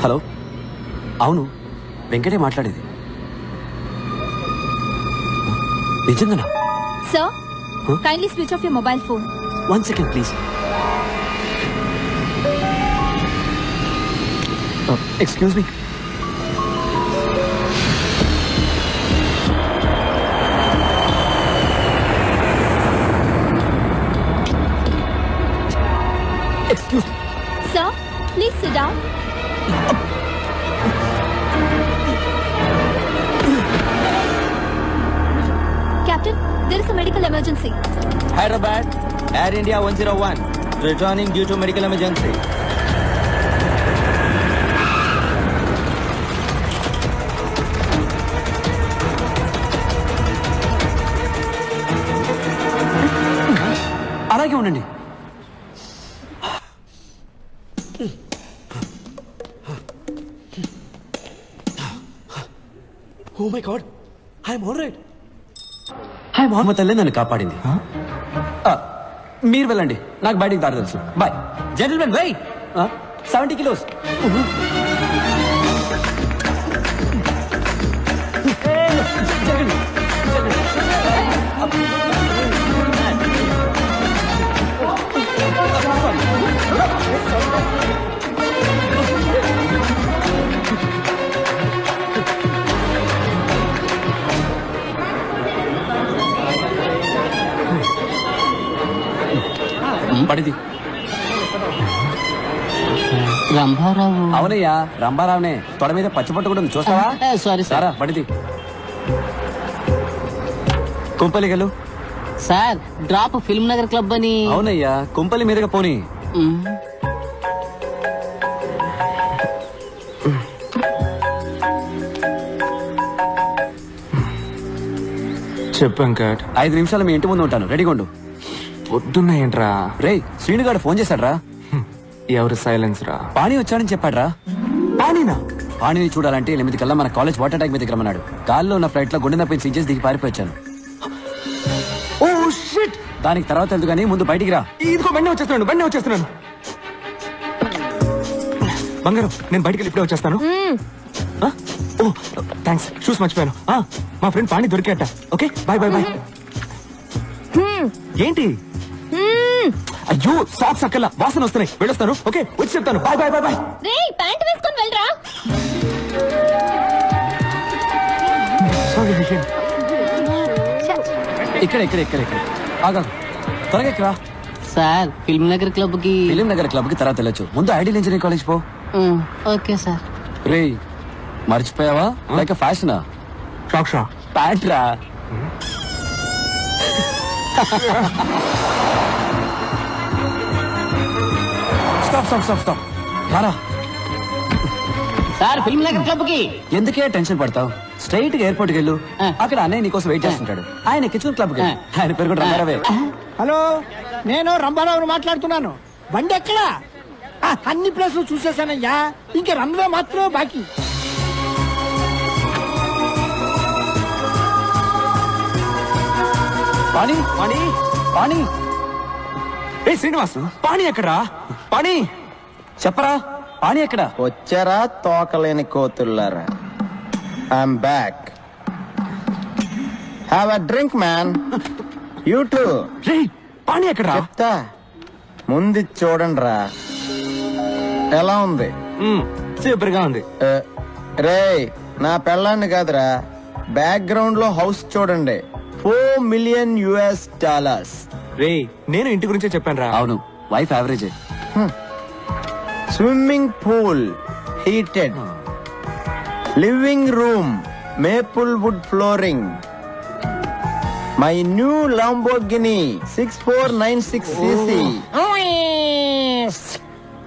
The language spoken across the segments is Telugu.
హలో, అవును వెంకటే మాట్లాడేది. నిజంగానా? Sir, kindly switch off your mobile phone. 1 second please. Excuse me. Excuse me. Sir, please sit down. Captain, there is a medical emergency. Hyderabad, Air India 101, returning due to medical emergency. అలాగే ఉండండి. Oh my God, I'm all right. Hi Mohammed అల్లే నన్ను కాపాడింది. మీరు వెళ్ళండి, నాకు బయటికి దారి తెలుసు. Bye gentlemen. By 70 kilos. పడిది. రంభారావు. అవునయ్యా, రంభారావునే. తొడ మీద పచ్చిపట్టు కూడా ఉంది, చూస్తావా? సారీ సారా పడిది. కుంపలిగలు sir, drop film Nagar club అని. అవునయ్యా, కుంపలి మీదుగా పోనీ. చెప్పు వెంకట్. 5 నిమిషాలు మీ ఇంటి ముందు ఉంటాను, రెడీగా ఉండు. పొద్దున్నాయంట్రా. రే, శ్రీనుగాడు ఫోన్ చేశాడ్రా. ఎవరు సైలెన్స్ రా? పాణి వచ్చాడని చెప్పాడ్రా. పానీనా? పాణిని చూడాలంటే 8 కల్లా మన కాలేజ్ వాటర్ ట్యాంక్ మీద రమ్మన్నాడు. గాల్లో ఉన్న ఫ్లైట్ లో గుండె నొప్పిని సీజెస్ దిగి పారిపోయాను. Oh shit. దానికి తర్వాత ఎందుకు కానీ ముందు బయటికి రా. ఇదిగో బండి వచ్చేస్తున్నాను. బంగారం, నేను బయటికి వెళ్ళి ఇప్పుడే వచ్చేస్తాను. ఓ థ్యాంక్స్, షూస్ మర్చిపోయాను. మా ఫ్రెండ్ పాణి దొరికాట. Okay, bye bye bye. ఏంటి? అయ్యో, సాక్స్ అక్కల్లా వాసన వస్తున్నాయి, వెళ్ళొస్తాను. ఓకే, వచ్చి చెప్తాను. Bye bye bye bye. రేయ్, ప్యాంట్ వేసుకొని వెళ్ళరా. ఇక్కడ ఆగా, త్వరగా ఎక్కరా. సార్, ఫిల్మ్ నగర్ క్లబ్ కి. ఫిలిం నగర్ క్లబ్ కి తర్వాత వెళ్ళొచ్చు. ముందు ఐడియల్ ఇంజనీరింగ్ కాలేజ్ పో. Okay sir. రే, మర్చిపోయావా? లైక్ ఫ్యాషనా? షాక్షా ప్యాంట్ రా. స్టాప్ రారా. సార్, ఫిల్మ్ నగర్ క్లబ్ కి. ఎందుకే టెన్షన్ పడతావు? స్ట్రైట్ గా ఎయిర్పోర్ట్ కి వెళ్ళు. అక్కడ అన్నయ్య నీకోసం వెయిట్ చేస్తుంటాడు. ఆయన కిచెన్ క్లబ్ కి. ఆయన పేరు కూడా రంగారావే. హలో, నేను రంభారావుని మాట్లాడుతున్నాను. బండి ఎక్కడా? అన్ని ప్లేసులు చూసేసానయ్యా, ఇంక రన్వే మాత్రమే బాకీ. పాణి. ఏ శ్రీనివాస్, పాణి ఎక్కడా? పాణి చెప్పరా, పాణి ఎక్కడ? వచ్చారా తోకలేని కోతుల్లారా? I'm back. Have a drink man. You too. రే, పాణి ఎక్కడా? చెప్తా, ముందు చూడండి రా. ఎలా ఉంది? సూపర్ గా ఉంది. రే, నా పెళ్ళాన్ని కాదురా, బ్యాక్గ్రౌండ్ లో హౌస్ చూడండి. $4 million. రే, నేను ఇంటి గురించే చెప్పాను రా. అవును, wife average. Swimming pool heated, living room maple wood flooring, my new Lamborghini 6496cc.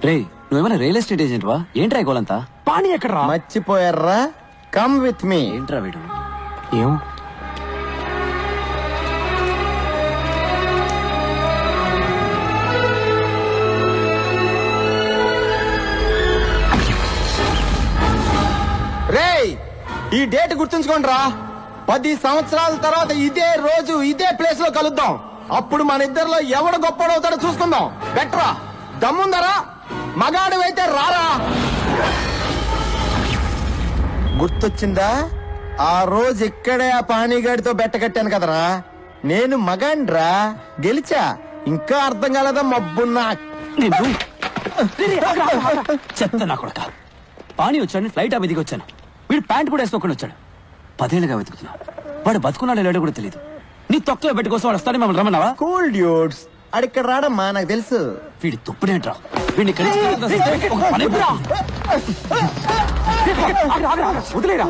రే, నువ్వేమైనా రియల్ ఎస్టేట్ ఏజెంట్ వా? ఏంట్రా ఈ గోలంతా? పాణి ఎక్కడా? మర్చిపోయారా? Come with me. ఏంట్రా వీడు? ఏం రేయ్, ఈ డేట్ గుర్తుంచుకోండి రా. 10 సంవత్సరాల తర్వాత ఇదే రోజు ఇదే ప్లేస్ లో కలుద్దాం. అప్పుడు మన ఇద్దరిలో ఎవడు గొప్పడవుతాడో చూసుకుందాం. బెట్రా దమ్ముందరా, మగాడివైతే రారా. గుర్తొచ్చిందా? ఆ రోజు ఇక్కడే ఆ పానీగాడితో బెట్ట కట్టాను కదరా. నేను మగాండ్రా, గెలిచా. ఇంకా అర్థం కాలేదా మబ్బున్నా? చెత్త నా కొడక. పానీ వచ్చాడు, ఫ్లైట్ ఆ మీదికి వచ్చాను. వీడు ప్యాంట్ కూడా వేసుకోకుండా వచ్చాడు. 10 ఏళ్ళుగా వెతుకుతున్నా. వాడు బతుకున్నాడో లేడో కూడా తెలియదు. నీ తొక్కలో బెట్ట కోసం వాడు వస్తాడు, మమ్మల్ని రమ్మన్నావా? కూల్ డ్యూడ్స్, అడిక్కడ రాడమ్మా, నాకు తెలుసు. వీడి తొప్పుడేంట్రా? వీడిని వదిలేరా.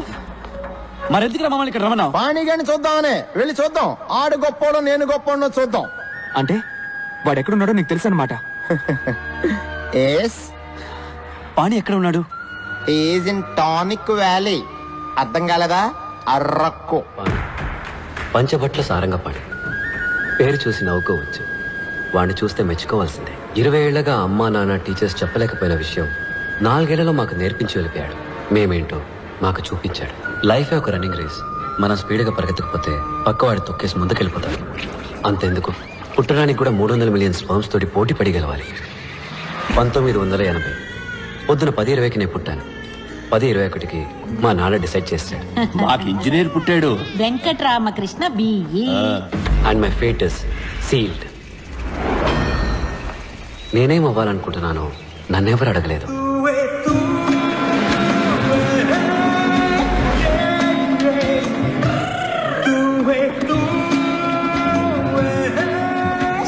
మరెందుకు మమ్మల్ని ఇక్కడ రమ్మన్నావు? పానీగాడిని చూద్దామనే. వెళ్ళి చూద్దాం. ఆడు గొప్పోడో నేను గొప్పోడో చూద్దాం. అంటే వాడు ఎక్కడున్నాడో నీకు తెలుసు అనమాట. పానీ ఎక్కడ ఉన్నాడు? Is in tonic valley. అర్థం కాలేదా? అర్రక్కు. పంచబట్ల సారంగపాణి పేరు చూసి నవ్వుకోవచ్చు, వాడిని చూస్తే మెచ్చుకోవాల్సిందే. 20 ఏళ్లగా అమ్మా నాన్న టీచర్స్ చెప్పలేకపోయిన విషయం 4 ఏళ్లలో మాకు నేర్పించి వెళ్ళిపోయాడు. మేమేంటో మాకు చూపించాడు. లైఫే ఒక రన్నింగ్ రేస్. మనం స్పీడ్గా పరిగెత్తకపోతే పక్కవాడి తొక్కేసి ముందుకెళ్ళిపోతాడు. అంతెందుకు, పుట్టడానికి కూడా 300 మిలియన్ స్పర్మ్స్ తోటి పోటీ పడి గెలవాలి. 1980 పొద్దున 10:20కి నేను పుట్టాను. 10:21కి మా నాన్న డిసైడ్ చేశాడు. మాకు ఇంజనీర్ పుట్టాడు. Venkataramakrishna BE. And my fate is sealed. నేనేం అవ్వాలనుకుంటున్నానో నన్నెవరు అడగలేదు.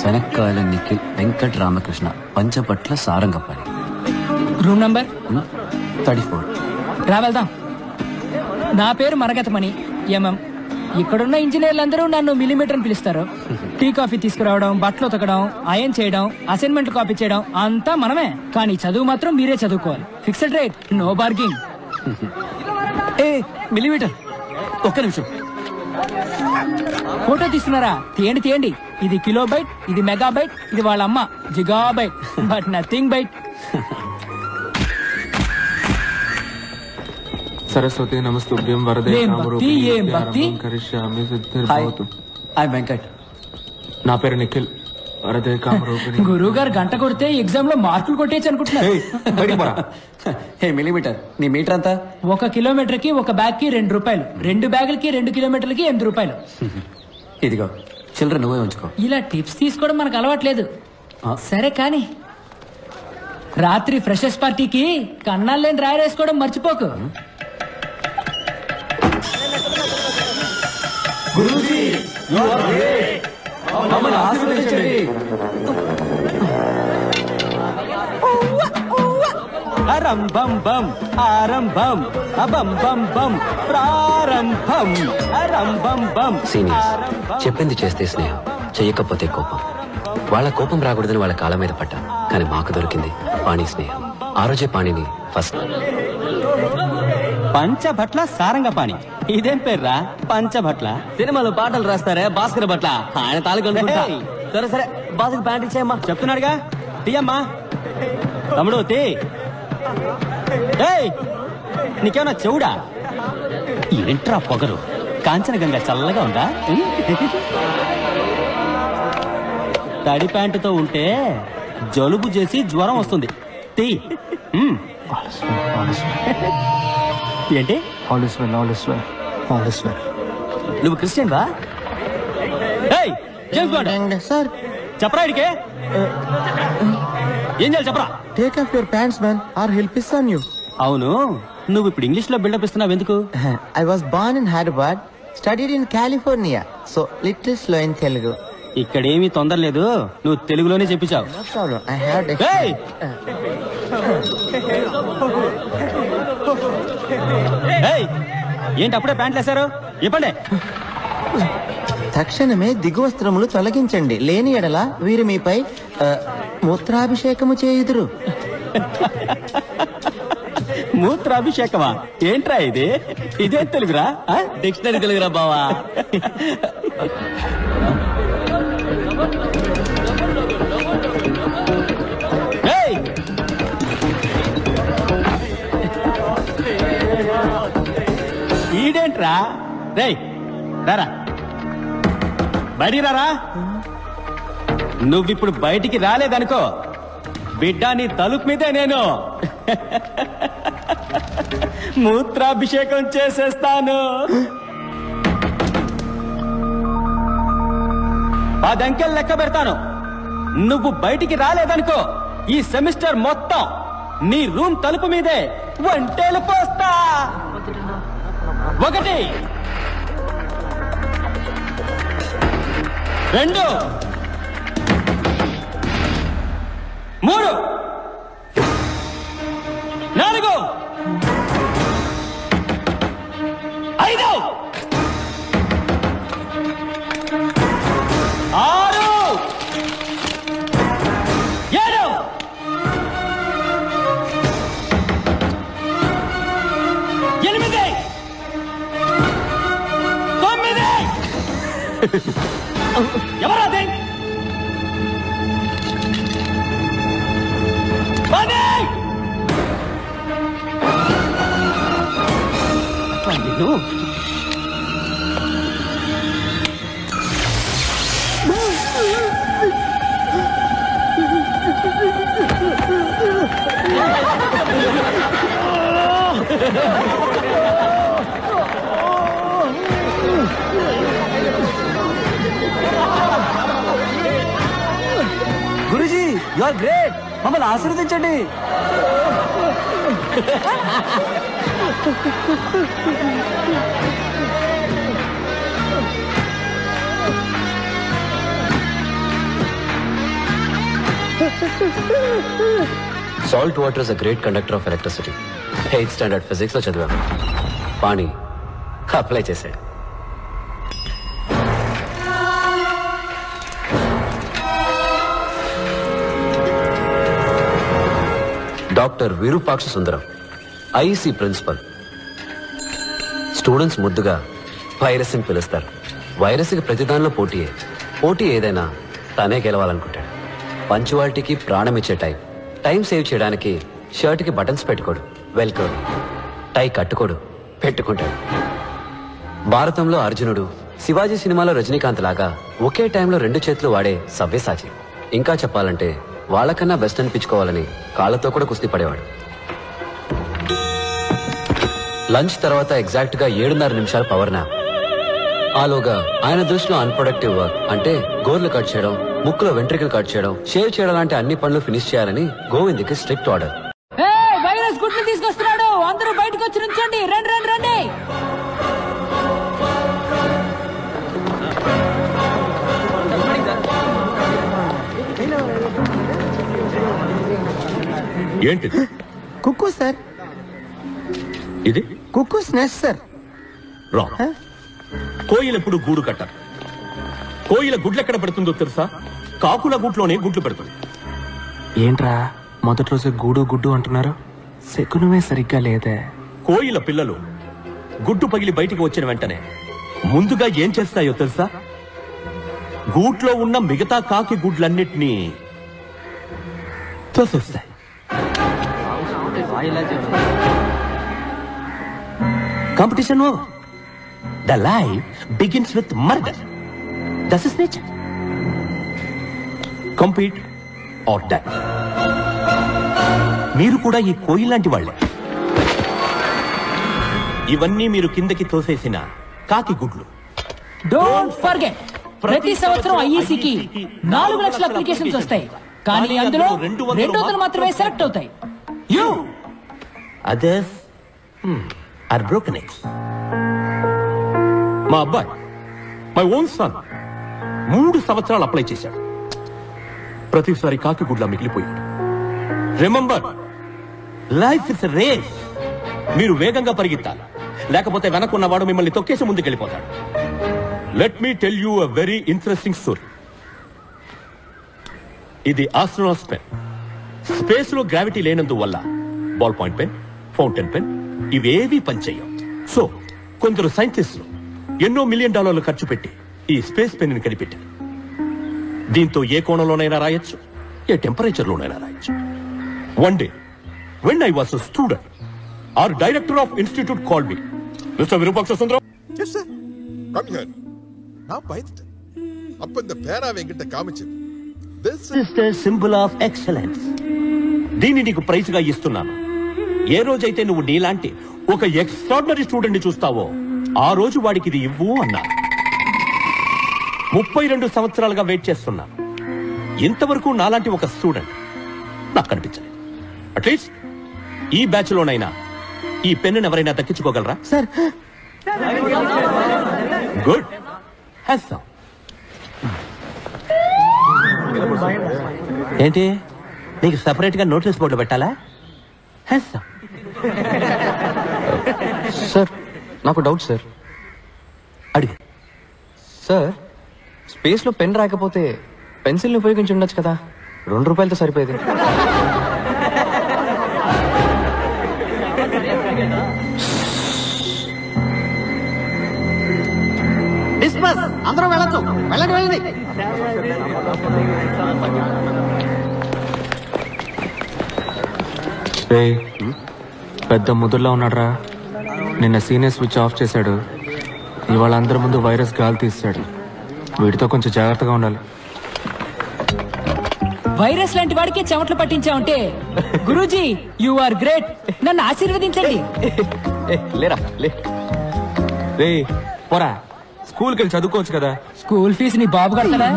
శనక్కాయల నిఖిల్, వెంకట రామకృష్ణ, పంచపట్ల సారంగపాణి. Room number 34. రా వెళ్దాం. నా పేరు మరగతమణి, ఎంఎం. ఇక్కడున్న ఇంజనీర్లందరూ నన్ను మిల్లీమీటర్ అని పిలుస్తారు. టీ కాఫీ తీసుకురావడం, బట్టలు ఉతకడం, అయన్ చేయడం, అసైన్మెంట్ కాపీ చేయడం అంతా మనమే. కానీ చదువు మాత్రం మీరే చదువుకోవాలి. Fixed rate, no bargaining. A millimetre, ఒక్క నిమిషం. ఫోటో తీస్తున్నారా? తీయండి. ఇది కిలోబైట్, ఇది మెగాబైట్, ఇది వాళ్ళ అమ్మ gigabyte, but nothing bite. Saraswati నమస్తుభ్యం వరదే వెంకట్. నా పేరు నిఖిల్, వరదే కామరూపిణి. గురువు గారు గంట కొడితే ఎగ్జామ్ లో మార్కులు కొట్టేయచ్చు అనుకుంటున్నారు. హే మిల్లీమీటర్, నీ మీటర్ అంతా? 1 కిలోమీటర్ కి 1 బ్యాగ్ కి 2 రూపాయలు, 2 బ్యాగులకి 2 కిలోమీటర్లకి 8 రూపాయలు. ఇదిగో చిల్లర నువ్వే ఉంచుకో. ఇలా టిప్స్ తీసుకోవడం మనకు అలవాట్లేదు. సరే కానీ రాత్రి ఫ్రెషర్స్ పార్టీకి కన్నాలు లేని రాయరేసుకోవడం మర్చిపోకు. ఆరంభం బం ఆరంభం అబం బం బం ప్రారంభం ఆరంభం బం. సీనియర్స్, చెప్పింది చేస్తే స్నేహం, చెయ్యకపోతే కోపం. వాళ్ళ కోపం రాకూడదని వాళ్ళ కాళ్ళ మీద పడ్డా, కానీ మాకు దొరికింది పాణి స్నేహం. ఆ రోజే పాణిని ఫస్ట్. పంచభట్ల సారంగపాణి, ఇదేం పేర్రా? పంచభట్ల. సినిమాలో పాటలు రాస్తారే భాస్కర్ భట్ల, ఆయన తాలూకా. సరే సరే, బాసుకి ప్యాంట్ ఇచ్చేయమ్మా. చెప్తున్నాడుగా, తీయమ్మా. తమ్ముడు తీ. నీకేమన్నా చెవుడా? ఏంట్రా పొగరు? కాంచనగంగా చల్లగా ఉందా? తడి ప్యాంటుతో ఉంటే జలుబు చేసి జ్వరం వస్తుంది. తీ. ఏంటి? నువ్వు క్రిస్టియన్ వా? సార్ చెప్పరా ఇడికే? ఏం చేయాలి చెప్పరా? Take off your pants man, or help ఇస్తాను యూ. అవును, నువ్వు ఇప్పుడు ఇంగ్లీష్ లో బిల్డప్ ఇస్తున్నావు ఎందుకు? I was born in Hyderabad, studied in California, so little slow in Telugu. ఇక్కడేమీ తొందర లేదు, నువ్వు తెలుగులోనే చెప్పించావు. No problem, I have. ఏంటి అప్పుడే ప్యాంట్లు వేశారు? ఇవ్వండి. తక్షణమే దిగువస్త్రములు తొలగించండి, లేని ఎడల వీరు మీపై మూత్రాభిషేకము చేయుదురు. మూత్రాభిషేకమా? ఏంట్రా ఇది? ఇదే తెలుగురా? డిక్షనరీ తెలుగురా బావా. ఈడేంట్రా? రేయ్ రారా, బయటికి రారా. నువ్విప్పుడు బయటికి రాలేదనుకో, బిడ్డ నీ తలుపు మీదే నేను మూత్రాభిషేకం చేసేస్తాను. 10 అంకెలు లెక్క పెడతాను. నువ్వు బయటికి రాలేదనుకో, ఈ సెమిస్టర్ మొత్తం నీ రూమ్ తలుపు మీదే వంటేలు పోస్తా. 1 2 3 4 5 6 7 8 9 ఎవరాది? 10 గురుజీ యు ఆర్ గ్రేట్, మమ్మల్ని ఆశీర్వదించండి. Salt water is a great conductor of electricity. 8th standard physics లో చదివాను. పాణి అప్లై చేశాడు. డాక్టర్ విరూపాక్ష సుందరం, ఐఈసీ ప్రిన్సిపల్. స్టూడెంట్స్ ముద్దుగా వైరస్ అని పిలుస్తారు. వైరస్కి ప్రతిదానిలో పోటీయే. పోటీ ఏదైనా తనే గెలవాలనుకుంటాడు. పంచువాలిటీకి ప్రాణం ఇచ్చే టైం సేవ్ చేయడానికి షర్ట్కి బటన్స్ పెట్టుకోడు, వెల్కోడు. టై కట్టుకోడు, పెట్టుకుంటాడు. భారతంలో అర్జునుడు, శివాజీ సినిమాలో రజనీకాంత్ లాగా ఒకే టైంలో 2 చేతులు వాడే సవ్యసాచి. ఇంకా చెప్పాలంటే వాళ్ళకన్నా బెస్ట్ అనిపించుకోవాలని కాళ్ళతో కూడా కుస్తీ పడేవాడు. లంచ్ తర్వాత ఎగ్జాక్ట్ గా 7:30 నిమిషాలు పవర్ నాప్. ఆలోగా ఆయన దృష్టిలో అన్ప్రొడక్టివ్ వర్క్ అంటే గోర్లు కట్ చేయడం, ముక్కులో వెంట్రికలు కట్ చేయడం, షేవ్ చేయడం లాంటి అన్ని పనులు ఫినిష్ చేయాలని గోవింద్కి స్ట్రిక్ట్ ఆర్డర్. వైరస్ గుడ్లు తీసుకొస్తున్నాడు, అందరూ బయటకు వచ్చి నుంచోండి. రండి రండి రండి. ఏంటిది? కుక్కు సార్. ఇది కుక్కు స్నాక్స్ సార్. రాంగ్. కోయిల ఎప్పుడు గూడు కట్టారు. కోయిల గుడ్లు ఎక్కడ పెడుతుందో తెలుసా? కాకుల గూట్లోనే గుడ్లు పెడుతుంది. ఏంట్రా మొదటి రోజు గూడు గుడ్డు అంటున్నారు? శకునమే సరిగ్గా లేదే. కోయిల పిల్లలు గుడ్డు పగిలి బయటికి వచ్చిన వెంటనే ముందుగా ఏం చేస్తాయో తెలుసా? గూట్లో ఉన్న మిగతా కాకి గుడ్లన్నిటినీ తోసేస్తాయి. Competition over. The life begins with murder. That's its nature. Compete or die. మీరు కూడా ఈ కోయి లాంటి వాళ్ళే. ఇవన్నీ మీరు కిందకి తోసేసిన కాకి గుడ్లు. డోంట్ ఫర్గెట్, ప్రతి సంవత్సరం ఐఈసీకి 4 లక్షల అప్లికేషన్స్ వస్తాయి, కానీ అందులో 200 మాత్రమే సెలెక్ట్ అవుతాయి. You others are broken eggs. మా అబ్బాయి, మై ఓన్ సన్, 3 సంవత్సరాలు అప్లై చేశాడు. ప్రతిసారి కాకి గుడ్లా మిగిలిపోయాడు. Remember, life is race. మీరు వేగంగా పరిగెత్తాలి, లేకపోతే వెనకున్నవాడు మిమ్మల్ని తొక్కేసి ముందుకెళ్ళిపోతాడు. Let me tell you a very interesting story. ఇది ఆస్ట్రోనాట్స్ పెన్. స్పేస్ లో గ్రావిటీ లేనందువల్ల ball point pen, fountain pen ఇవేవీ పనిచేయవు. సో కొందరు సైంటిస్టులు ఎన్నో $1 మిలియన్ ఖర్చు పెట్టి ఈ స్పేస్ పెన్ ని కనిపెట్టారు. దీంతో ఏ కోణంలోనైనా రాయొచ్చు, ఏ టెంపరేచర్ లోనైనా రాయొచ్చు. One day when I was a student, our director of institute called me. Mr. Virupaksha Sundaram. Yes, sir. Come here. நான் பயந்துட்டேன். அப்ப இந்த பேராவை என்கிட்ட காமிச்சு సింబల్ ఆఫ్ ఎక్సలెన్స్. దీన్ని నీకు ప్రైజ్ గా ఇస్తున్నాను. ఏ రోజైతే నువ్వు నీలాంటి ఒక ఎక్స్ట్రాడినరీ స్టూడెంట్ ని చూస్తావో ఆ రోజు వాడికి ఇది ఇవ్వు అన్నా. 32 సంవత్సరాలుగా వెయిట్ చేస్తున్నా. ఇంతవరకు నాలాంటి ఒక స్టూడెంట్ నాకు కనిపించలేదు. అట్లీస్ట్ ఈ బ్యాచ్ లోనైనా ఈ పెన్ను ఎవరైనా దక్కించుకోగలరా? Sir good. ఏంటి నీకు సెపరేట్ గా నోటీస్ బోర్డు పెట్టాలా? సార్ నాకు డౌట్ సార్. అడిగి. సార్ స్పేస్ లో పెన్ రాకపోతే పెన్సిల్ని ఉపయోగించి ఉండొచ్చు కదా, 2 రూపాయలతో సరిపోయేది. అందరూ వెళ్ళొచ్చు. వెళ్ళండి వెళ్ళండి. పెద్ద ముదుర్లా ఉన్నాడురా. నిన్న సీనియర్ స్విచ్ ఆఫ్ చేశాడు, ఇవాళ అందరి ముందు వైరస్ గాలి తీస్తాడు. వీటితో కొంచెం జాగ్రత్తగా ఉండాలి. వైరస్ లాంటి వాడికి చెమటలు పట్టించావంటే గురూజీ యు ఆర్ గ్రేట్. నన్ను ఆశీర్వదించండి. లేరా లే. రే పోరా, స్కూల్కి వెళ్ళి చదువుకోవచ్చు కదా. స్కూల్ ఫీజు నీ బాబు కడతాడా?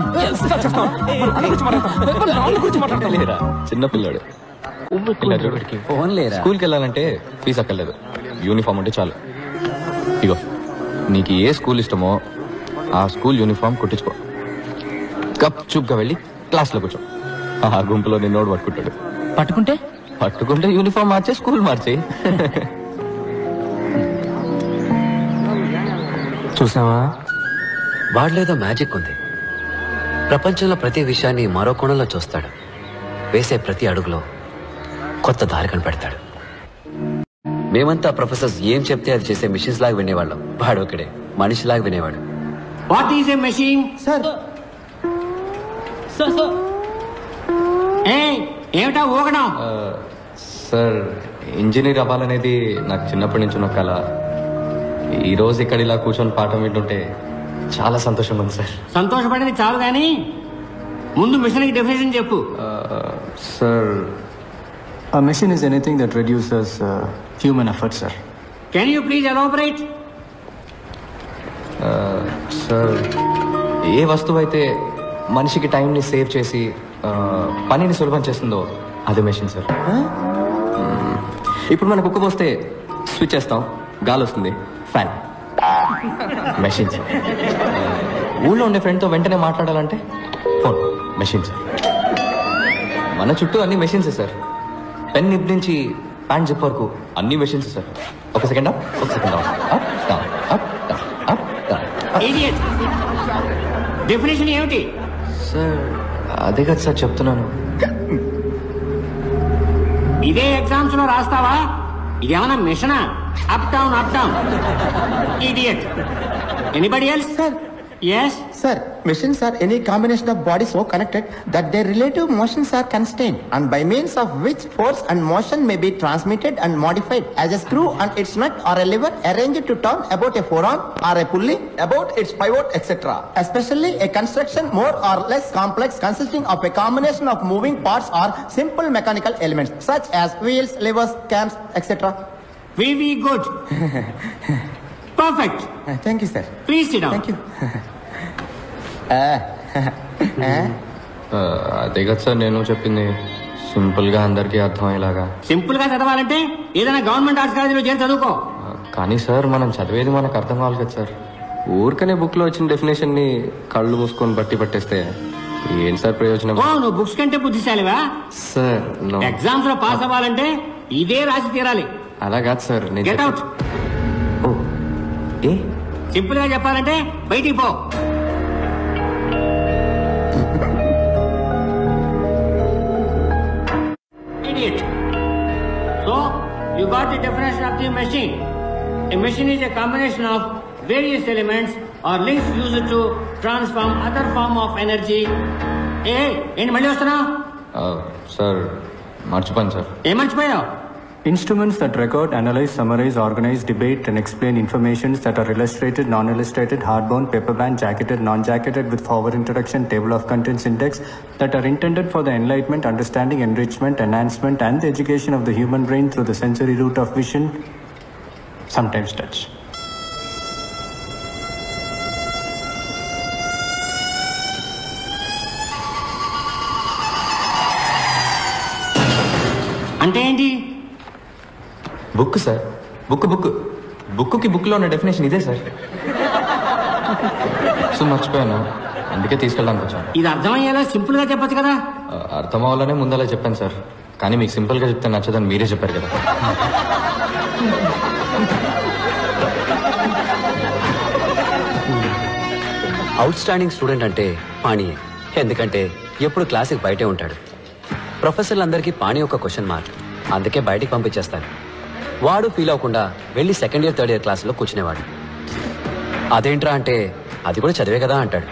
లేరా చిన్నపిల్లాడు. స్కూల్కి వెళ్ళాలంటే ఫీజు అక్కర్లేదు, యూనిఫామ్ ఉంటే చాలు. ఇగో నీకు ఏ స్కూల్ ఇష్టమో ఆ స్కూల్ యూనిఫామ్ కుట్టించుకో. కప్ చూప్గా వెళ్ళి క్లాస్లో కూర్చో. ఆ గుంపులో నిన్నోడు పట్టుకుంటాడు. పట్టుకుంటే యూనిఫామ్ మార్చే స్కూల్ మార్చే. చూసావా, వాడిలేదో మ్యాజిక్ ఉంది. ప్రపంచంలో ప్రతి విషయాన్ని మరో కోణంలో చూస్తాడు. వేసే ప్రతి అడుగులో కొత్త దారి కనిపెడతాడు. మేమంతా ప్రొఫెసర్స్ ఏం చెప్తే అది చేసే మిషన్స్ లాగా వినేవాళ్ళం. వాడు ఒకడే మనిషిలాగా వినేవాడు. What is a machine? Sir ఏమిటా ఊగడం? సార్ ఇంజనీర్ అవ్వాలనేది నాకు చిన్నప్పటి నుంచి ఉన్న కళ. ఈ రోజు ఇక్కడ ఇలా కూర్చొని పాఠం వింటుంటే చాలా సంతోషంగా ఉంది సార్. సంతోషపడేది చాలు కానీ ముందు మిషన్ కి డెఫినేషన్ చెప్పు. Sir a machine is anything that reduces human effort, sir. Can you please elaborate? Sir ఏ వస్తువు అయితే మనిషికి టైంని సేవ్ చేసి పనిని సులభం చేస్తుందో అదే మెషిన్ సార్. ఇప్పుడు మనకు కుక్క పోస్తే స్విచ్ చేస్తాం, గాలి వస్తుంది, ఫ్యాన్. Machine sir. ఊళ్ళో ఉండే ఫ్రెండ్తో వెంటనే మాట్లాడాలంటే ఫోన్, మెషిన్ సార్. మన చుట్టూ అన్ని మెషిన్సే సార్. పెన్ నిప్ నుంచి ప్యాంట్ జిప్ వరకు అన్ని మెషిన్స్ సార్. ఒక సెకండ్ అప్, ఒక second down, up down, up down, up down. Idiot. Definition ఏమిటి? సార్ అదే కదా సార్ చెప్తున్నాను. ఇదే ఎగ్జామ్స్ లో రాస్తావా? ఇదేమన్నా మిషనా? Up down up down. Idiot. Anybody else? Sir yes sir, machines are any combination of bodies so connected that their relative motions are constrained and by means of which force and motion may be transmitted and modified, as a screw and its nut or a lever arranged to turn about a forearm or a pulley about its pivot, etc. Especially a construction more or less complex consisting of a combination of moving parts or simple mechanical elements such as wheels, levers, cams, etc. very good. Perfect. Thank you sir. Please sit down. Thank you. అదే కదా సార్ నేను చెప్పింది, సింపుల్ గా అందరికీ అర్థమయ్యేలాగా. సింపుల్ గా చదవాలంటే ఏదైనా గవర్నమెంట్ ఆర్ట్స్ కాలేజీలో చేరి చదువుకో. కానీ సార్ మనం చదివేది మనకు అర్థం కావాలి కదా సార్. ఊరికనే బుక్ లో వచ్చిన డెఫినేషన్ ని కళ్ళు మూసుకొని బట్టి పట్టేస్తే ఏం సార్ ప్రయోజనం? ఓ నువ్వు బుక్స్ కంటే బుద్ధిశాలివా? సార్ ఎగ్జామ్స్ లో పాస్ అవ్వాలంటే ఇదే రాసి తీరాలి. అలా కాదు సార్. Get out. సింపుల్ గా చెప్పాలంటే బయటికి పో. Idiot. So you got the definition of the machine. A machine is a combination of various elements or links used to transform other form of energy. ఏంటి మళ్ళీ వస్తున్నా? సార్ మర్చిపోయాను సార్. ఏం మర్చిపోయావు? Instruments that record, analyze, summarize, organize, debate, and explain informations that are illustrated, non-illustrated, hardbound, paperbound, jacketed, non-jacketed with forward introduction, table of contents index that are intended for the enlightenment, understanding, enrichment, enhancement, and the education of the human brain through the sensory route of vision, sometimes touch. అంటే ఏంటి? బుక్ సార్, బుక్కి బుక్లో ఉన్న డెఫినేషన్ ఇదే సార్. సో మర్చిపోయాను, అందుకే తీసుకెళ్ళడానికి వచ్చాను. ఇది అర్థమయ్యేలా సింపుల్ గా చెప్పచ్చు కదా. అర్థం అవ్వాలనే ముందలా చెప్పాను సార్, కానీ మీకు సింపుల్ గా చెప్తే నచ్చదని మీరే చెప్పారు కదా. అవుట్ స్టాండింగ్ స్టూడెంట్ అంటే పాణియే. ఎందుకంటే ఎప్పుడు క్లాస్కి బయటే ఉంటాడు. ప్రొఫెసర్లందరికీ పాణి ఒక క్వశ్చన్ మార్క్, అందుకే బయటికి పంపించేస్తారు. వాడు ఫీల్ అవ్వకుండా వెళ్ళి సెకండ్ ఇయర్ థర్డ్ ఇయర్ క్లాసులో కూర్చునేవాడు. అదేంట్రా అంటే అది కూడా చదివే కదా అంటాడు.